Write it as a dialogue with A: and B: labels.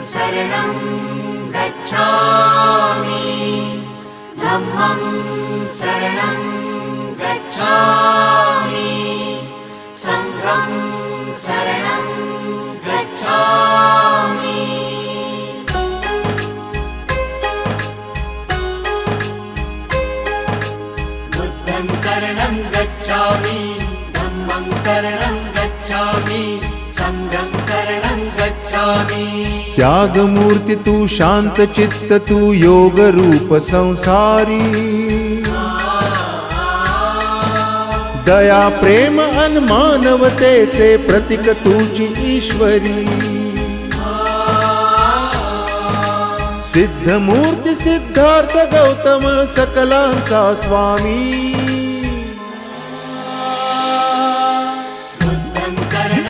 A: शरणं गच्छामि धम्मं शरणं गच्छामि संघं शरणं गच्छामि बुद्धं शरणं गच्छामि धम्मं शरणं गच्छामि संघं शरणं गच्छामि।
B: त्यागमूर्ती तू शांत चित्त तू योग रूप संसारी दया प्रेम अन मानवतेचे प्रतीक तुझी ईश्वरी सिद्धमूर्ती सिद्धार्थ गौतम सकलांचा स्वामी